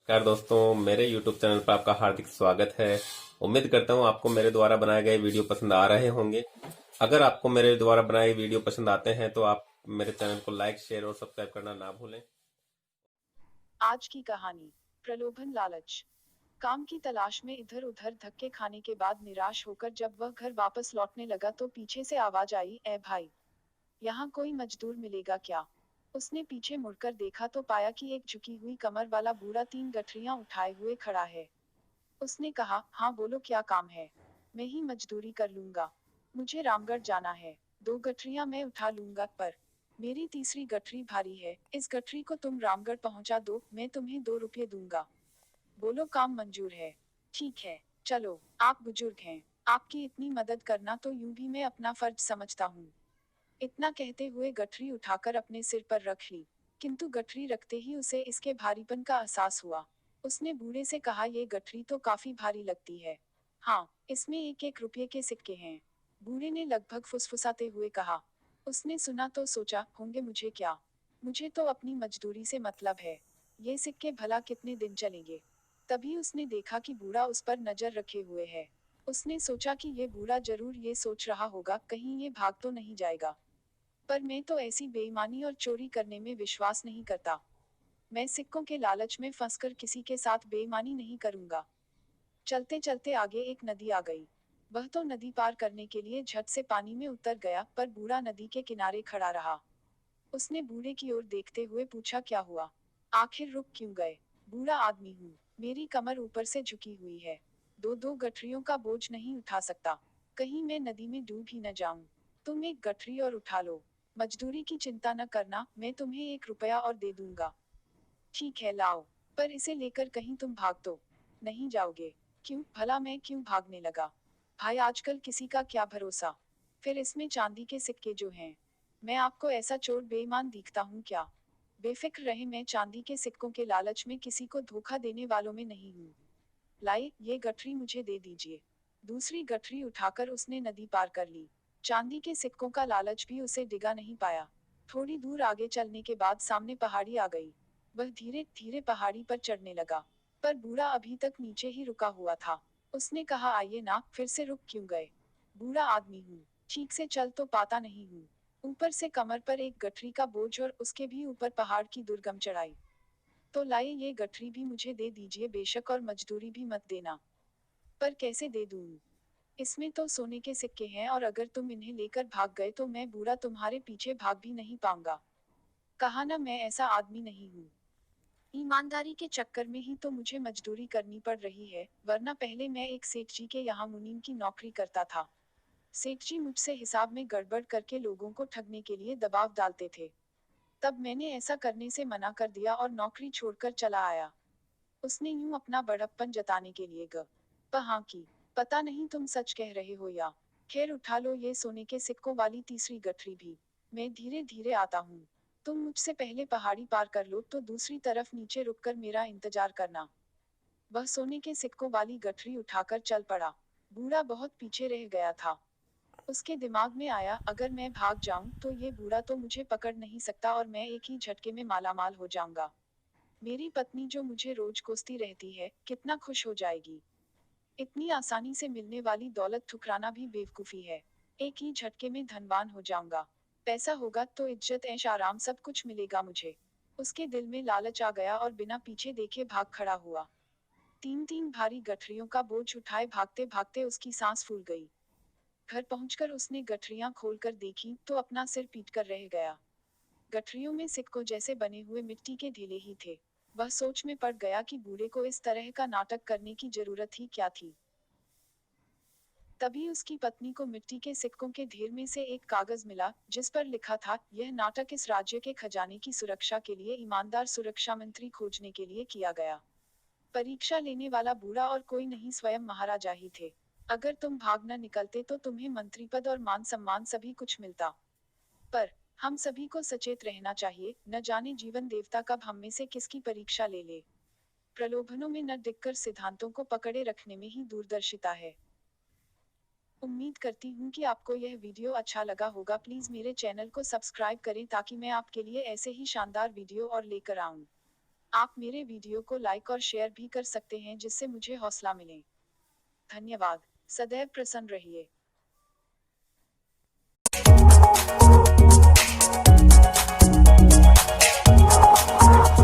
नमस्कार दोस्तों, मेरे YouTube चैनल पर आपका हार्दिक स्वागत है। उम्मीद करता हूँ आपको मेरे द्वारा बनाए गए वीडियो पसंद आ रहे होंगे। अगर आपको मेरे द्वारा बनाए वीडियो पसंद आते हैं तो आप मेरे चैनल को लाइक, शेयर और सब्सक्राइब करना ना भूलें। आज की कहानी। प्रलोभन लालच। काम की तलाश में इधर उधर धक्के खाने के बाद निराश होकर जब वह घर वापस लौटने लगा तो पीछे से आवाज आई, ए भाई, यहाँ कोई मजदूर मिलेगा क्या? उसने पीछे मुड़कर देखा तो पाया कि एक झुकी हुई कमर वाला बूढ़ा 3 गठरियां उठाए हुए खड़ा है। उसने कहा, हाँ बोलो क्या काम है? मैं ही मजदूरी कर लूंगा। मुझे रामगढ़ जाना है। 2 गठरियां मैं उठा लूंगा, पर मेरी तीसरी गठरी भारी है। इस गठरी को तुम रामगढ़ पहुंचा दो, मैं तुम्हें 2 रुपये दूंगा। बोलो काम मंजूर है? ठीक है, चलो, आप बुजुर्ग हैं। आपकी इतनी मदद करना तो यूं भी मैं अपना फर्ज समझता हूँ। इतना कहते हुए गठरी उठाकर अपने सिर पर रख ली। किंतु गठरी रखते ही उसे इसके भारीपन का एहसास हुआ। उसने बूढ़े से कहा, ये गठरी तो काफी भारी लगती है। हाँ, इसमें 1-1 रुपये के सिक्के हैं। बूढ़े ने लगभग फुसफुसाते हुए कहा। उसने सुना तो सोचा, होंगे मुझे क्या? मुझे तो अपनी मजदूरी से मतलब है। ये सिक्के भला कितने दिन चलेंगे? तभी उसने देखा कि बूढ़ा उस पर नजर रखे हुए है। उसने सोचा कि ये बूढ़ा जरूर ये सोच रहा होगा, कहीं ये भाग तो नहीं जाएगा। पर मैं तो ऐसी बेईमानी और चोरी करने में विश्वास नहीं करता। मैं सिक्कों के लालच में फंसकर किसी के साथ बेईमानी नहीं करूंगा। चलते चलते आगे एक नदी आ गई। वह तो नदी पार करने के लिए झट से पानी में उतर गया, पर बूढ़ा नदी के किनारे खड़ा रहा। उसने बूढ़े की ओर देखते हुए पूछा, क्या हुआ? आखिर रुक क्यों गए? बूढ़ा आदमी हूँ, मेरी कमर ऊपर से झुकी हुई है। दो दो गठरियों का बोझ नहीं उठा सकता। कहीं मैं नदी में डूब ही न जाऊं। तुम एक गठरी और उठा लो। मजदूरी की चिंता न करना, मैं तुम्हें 1 रुपया और दे दूंगा। ठीक है, लाओ। पर इसे लेकर कहीं तुम भाग तो नहीं जाओगे? क्यों भला, मैं क्यों भागने लगा? भाई, आजकल किसी का क्या भरोसा। फिर इसमें चांदी के सिक्के जो हैं। मैं आपको ऐसा चोर बेईमान दिखता हूँ क्या? बेफिक्र रहे, मैं चांदी के सिक्कों के लालच में किसी को धोखा देने वालों में नहीं हूँ। लाई, ये गठरी मुझे दे दीजिए। दूसरी गठरी उठाकर उसने नदी पार कर ली। चांदी के सिक्कों का लालच भी उसे डिगा नहीं पाया। थोड़ी दूर आगे चलने के बाद सामने पहाड़ी आ गई। वह धीरे धीरे पहाड़ी पर चढ़ने लगा। पर बूढ़ा अभी तक नीचे ही रुका हुआ था। उसने कहा, आइए ना, फिर से रुक क्यों गए? बूढ़ा आदमी हूँ, ठीक से चल तो पाता नहीं हूँ। ऊपर से कमर पर एक गठरी का बोझ और उसके भी ऊपर पहाड़ की दुर्गम चढ़ाई। तो लाइए, ये गठरी भी मुझे दे दीजिए बेशक, और मजदूरी भी मत देना। पर कैसे दे दूं? इसमें तो सोने के सिक्के हैं, और अगर तुम इन्हें लेकर भाग गए तो मैं बूढ़ा तुम्हारे पीछे भाग भी नहीं पाऊंगा। कहा ना, मैं ऐसा आदमी नहीं हूँ। ईमानदारी के चक्कर में ही तो मुझे मजदूरी करनी पड़ रही है, वरना पहले मैं एक सेठ जी के यहाँ मुनीम की नौकरी करता था। सेठ जी मुझसे हिसाब में गड़बड़ करके लोगों को ठगने के लिए दबाव डालते थे। तब मैंने ऐसा करने से मना कर दिया और नौकरी छोड़कर चला आया। उसने यूं अपना बड़प्पन जताने के लिए हाँ की। पता नहीं तुम सच कह रहे हो या। खैर, उठा लो ये सोने के सिक्कों वाली तीसरी गठरी भी। मैं धीरे धीरे आता हूँ। तुम मुझसे पहले पहाड़ी पार कर लो तो दूसरी तरफ नीचे रुककर मेरा इंतजार करना। वह सोने के सिक्कों वाली गठरी उठाकर चल पड़ा। बूढ़ा बहुत पीछे रह गया था। उसके दिमाग में आया, अगर मैं भाग जाऊं तो ये बूढ़ा तो मुझे पकड़ नहीं सकता और मैं एक ही झटके में मालामाल हो जाऊंगा। मेरी पत्नी जो मुझे रोज कोसती रहती है, कितना खुश हो जाएगी। इतनी आसानी से मिलने वाली दौलत ठुकराना भी बेवकूफी है। एक ही झटके में धनवान हो जाऊंगा। पैसा होगा तो इज्जत ऐश आराम सब कुछ मिलेगा मुझे। उसके दिल में लालच आ गया और बिना पीछे देखे भाग खड़ा हुआ। 3-3 भारी गठरियों का बोझ उठाए भागते भागते उसकी सांस फूल गई। घर पहुंचकर उसने गठरियां खोलकर देखी तो अपना सिर पीटकर रह गया। गठरियों में सिक्कों जैसे बने हुए मिट्टी के ढेले ही थे। वह सोच में पड़ गया कि बूढ़े को इस तरह का नाटक करने की जरूरत ही क्या थी। तभी उसकी पत्नी को मिट्टी के सिक्कों के ढेर में से एक कागज मिला, जिस पर लिखा था, यह नाटक इस राज्य के खजाने की सुरक्षा के लिए ईमानदार सुरक्षा मंत्री खोजने के लिए किया गया। परीक्षा लेने वाला बूढ़ा और कोई नहीं, स्वयं महाराजा ही थे। अगर तुम भाग न निकलते तो तुम्हें मंत्री पद और मान सम्मान सभी कुछ मिलता। पर हम सभी को सचेत रहना चाहिए, न जाने जीवन देवता कब हम में से किसकी परीक्षा ले ले। प्रलोभनों में न डिगकर सिद्धांतों को पकड़े रखने में ही दूरदर्शिता है। उम्मीद करती हूँ कि आपको यह वीडियो अच्छा लगा होगा। प्लीज मेरे चैनल को सब्सक्राइब करें ताकि मैं आपके लिए ऐसे ही शानदार वीडियो और लेकर आऊँ। आप मेरे वीडियो को लाइक और शेयर भी कर सकते हैं जिससे मुझे हौसला मिले। धन्यवाद। सदैव प्रसन्न रहिए।